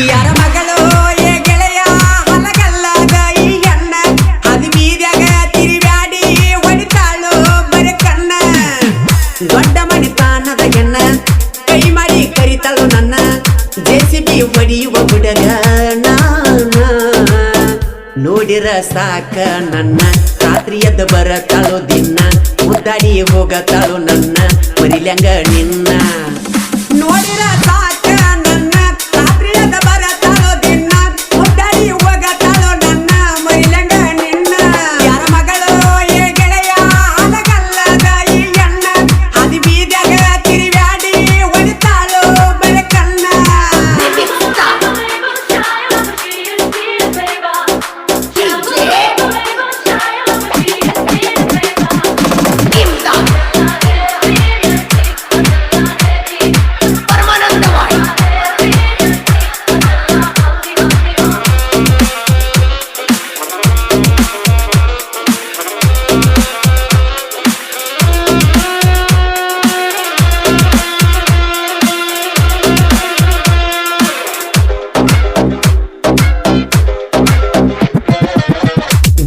ಯಾರ ಮಗಳು ಏ ಗೆಳೆಯ ಹಲಗಲ್ಲಾಗ ಈ ಹೆಣ್ಣ ಅದು ಬೀದ್ಯಾಗ ತಿರುವ್ಯಾಡಿ ಹೊಡಿತಾಳು ಬರೆ ಕಣ್ಣ ದೊಡ್ಡ ಮಣಿತಾನದ ಹೆಣ್ಣ ಕೈ ಮಾಡಿ ಕರಿತಾಳು ನನ್ನ ಜೆಸಿಬಿ ಹೊಡಿಯುವ ಹುಡುಗ ನೋಡಿರ ಸಾಕ ನನ್ನ ರಾತ್ರಿ ಎದ್ದು ಬರತಾಳು ದಿನ ಮುದ್ದಾಡಿ ಹೋಗತಾಳು ನನ್ನ ಮರಿಲ್ಯಾಂಗ ನಿನ್ನ ನೋಡಿರ ಸಾಕ ನನ್ನ ರಾತ್ರಿ ಎದ್ದು ಬರತಾಳು ದಿನ ಮುದ್ದಾಡಿ ಹೋಗತಾಳು ನನ್ನ ಮರಿಲ್ಯಾಂಗ ನಿನ್ನ ಯಾರ ಮಗಳು ಏ ಗೆಳೆಯ ಹಲಗಲ್ಲದ ಈ ಹೆಣ್ಣ ಅದು ಬೀದ್ಯಾಗ ತಿರುವ್ಯಾಡಿ ಹೊಡಿತಾಳು ಬರೆ ಕಣ್ಣ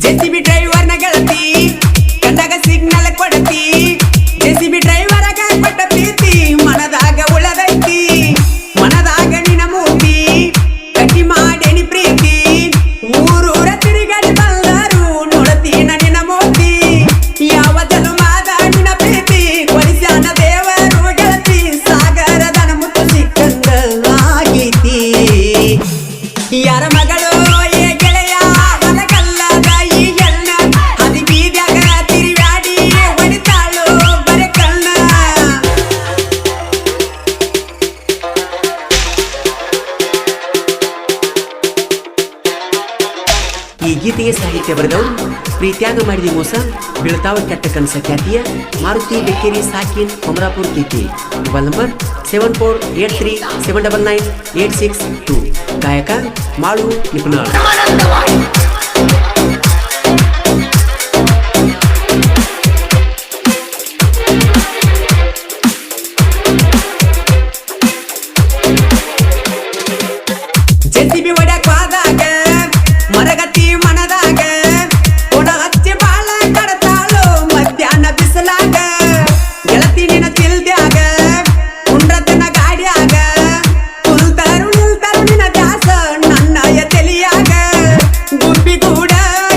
ಜೆಸಿಬಿ ಡ್ರೈವರ್ನ ಗೆಳತಿ ಕಂಡಾಗ ಸಿಗ್ನಲ್ ಕೊಡತಿ ಜೆಸಿಬಿ ಡ್ರೈವರ್ಗ ಕೊಟ್ಟ ಪ್ರೀತಿ ಮನದಾಗ ಉಳದೈತಿ ಮನದಾಗ ನಿನ ಮೂತಿ ಕಟ್ಟಿ ಮಾಡೇನಿ ಪ್ರೀತಿ ಊರೂರ ತಿರುಗಾಡಿ ಬಂದರು ನೋಡತೀನ ನಿನ ಮೂತಿ ಯಾವ ಜನ್ಮದ ನಿನ ಪ್ರೀತಿ ಕೊಡಿಸ್ಯಾನ ದೇವರು ಗೆಳತಿ ಸಾಗರದನ ಮುತ್ತು ಸಿಕ್ಕಂಗ ಆಗೈತಿ ಯಾರ ಮಗಳು ಏ ಗೆಳೆಯ ಹಲಗಲ್ಲದ ಈ ಹೆಣ್ಣ ಅದು ಬೀದ್ಯಾಗ ತಿರುವ್ಯಾಡಿ ಹೊಡಿತಾಳು ಬರೆ ಕಣ್ಣ ಈ ಗೀತೆಗೆ ಸಾಹಿತ್ಯ ಬರೆದವರು ಪ್ರೀತ್ಯಾಗ ಮಾಡಿದ ಮೋಸ ಬೀಳ್ತಾವ ಕೆಟ್ಟ ಕನಸ ಖ್ಯಾತಿಯ ಮಾರುತಿ ಬೆಕ್ಕೇರಿ ಸಾಕಿನ್ ಕೊಮರಾಪುರ್ ಗೀತೆ ಮೊಬೈಲ್ ನಂಬರ್ 7483799862 ಗಾಯಕ ಮಾಳು ನಿಪುಣಾಳ್ ಜೆಸಿಬಿ ಹೊಡ್ಯಾಕ ಹೋದಾಗ ಮರಗತಿ ಮನದಾಗ ಕೊಡ ಹಚ್ಚಿ ಬಾಳ ಕಡತಾಳು ಮಧ್ಯಾಹ್ನ ಬಿಸಲಾಗ ಗೆಳತಿ ನಿನ ತಿಲ್ದ್ಯಾಗ ಕುಂಡ್ರತನ ಗಾಡ್ಯಾಗ ಕುಲ್ತಾರು ನಿಲ್ತಾರು ನಿನ ದಾಸ ನನ್ನಯ ತೆಲಿಯಾಗ ಗುಬ್ಬಿ ಕೂಡ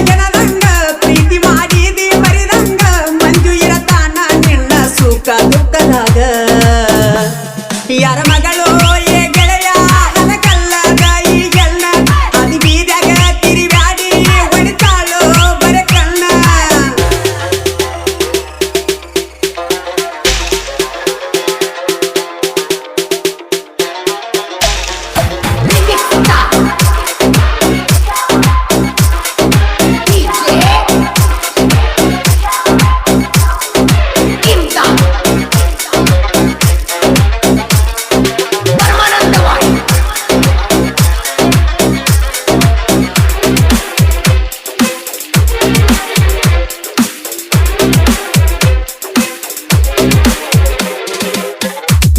ಎನದಂಗ ಪ್ರೀತಿ ಮಾಡಿದಿ ಮರಿದಂಗ ಮಂಜು ಇರತಾನ ನಿನ್ನ ಸುಖ ದುಃಖದಾಗ ಯಾರ ಮಗಳು ಏ ಗೆಳೆಯ ಹಲಗಲ್ಲದ ಈ ಹೆಣ್ಣ ಅದು ಬೀದ್ಯಾಗ ತಿರುವ್ಯಾಡಿ ಹೊಡಿತಾಳು ಬರೆ ಕಣ್ಣ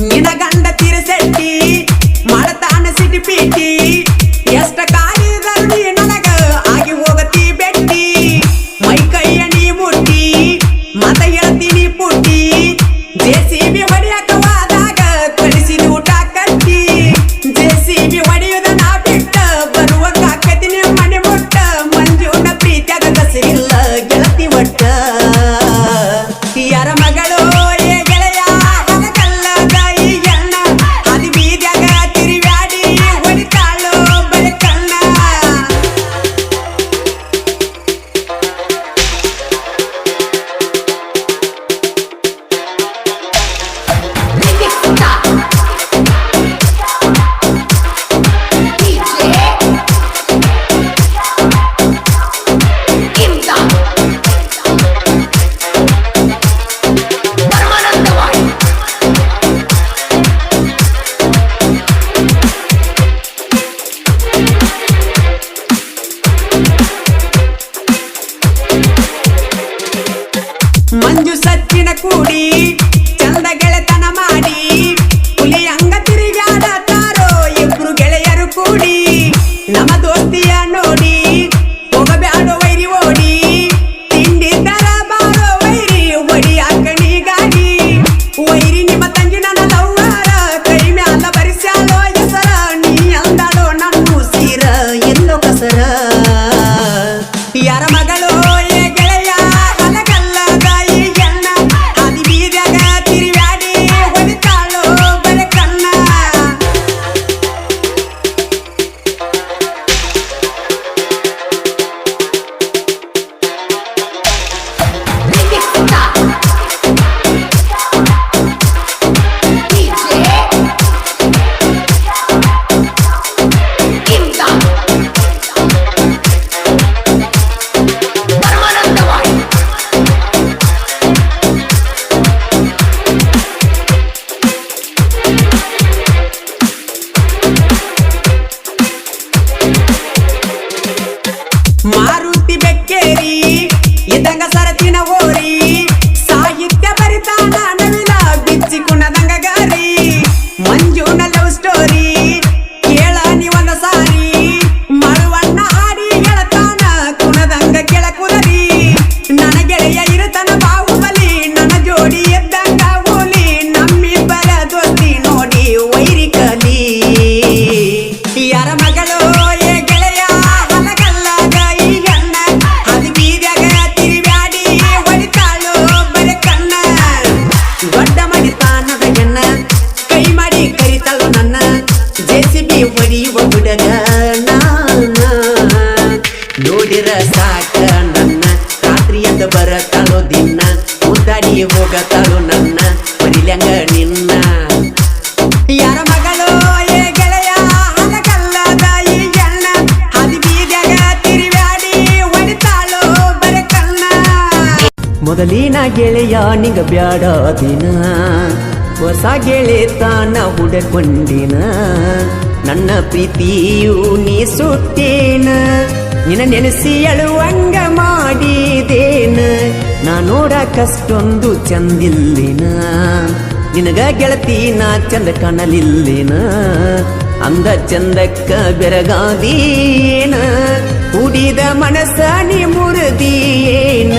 ನಿನ ಗಂಡ ತಿರುಸೆಟ್ಟಿ ಮಾಡತಾನ ಸಿಟಿ ಪೀಟಿ ಎಷ್ಟ ಕಾಲಿದರು ನೀ ನನಗ ಆಗಿ ಹೋಗತಿ ಬೆಟ್ಟಿ ಮೈ ಕೈಯ ನೀ ಮುಟ್ಟಿ ಮತ ಹೇಳ್ತೀನಿ ಪುಟ್ಟಿ ಜೆಸಿಬಿ ಹೊಡಿಯಕ ಹೋದಾಗ ಕಳಿಸಿದ ಊಟ ಕಟ್ಟಿ ಜೆಸಿಬಿ ಹೊಡಿಯುದ ನಾ ಬಿಟ್ಟ ಬರುವಂಗ ಆಕತಿನಿ ಮನೆ ಮುಟ್ಟ ಮಂಜುನ ಪ್ರೀತ್ಯಾಗ ಕಸರಿಲ್ಲ ಗೆಳತಿ ಒಟ್ಟ ಯಾರ ಮಗಳು ಏ ಗೆಳೆಯ ಹಲಗಲ್ಲದ ಈ ಹೆಣ್ಣ ಅದು ಬೀದ್ಯಾಗ ತಿರುವ್ಯಾಡಿ ಹೊಡಿತಾಳು ಬರೆ ಕಣ್ಣ ಮೊದಲಿನ ಗೆಳೆಯ ನಿಂಗ ಬ್ಯಾಡ ದಿನ ಹೊಸ ಗೆಳೆತನ ಹುಡಕೊಂಡಿನ ನನ್ನ ಪ್ರೀತಿಯು ನೀ ಸುಟ್ಟೇನ ನಿನ್ನ ನೆನೆಸಿ ಅಳುವಂಗ ಮಾಡಿದೇನ ನಾ ನೋಡಕಷ್ಟೊಂದು ಚಂದಿಲ್ಲಿನ ನಿನಗ ಗೆಳತಿ ನಾ ಚಂದ ಕಾಣಲಿಲ್ಲಿನ ಅಂದ ಚಂದಕ್ಕ ಬೆರಗಾದೀನ ಕುಡಿದ ಮನಸ್ಸ ನೀ ಮುರಿದಿಯೇನ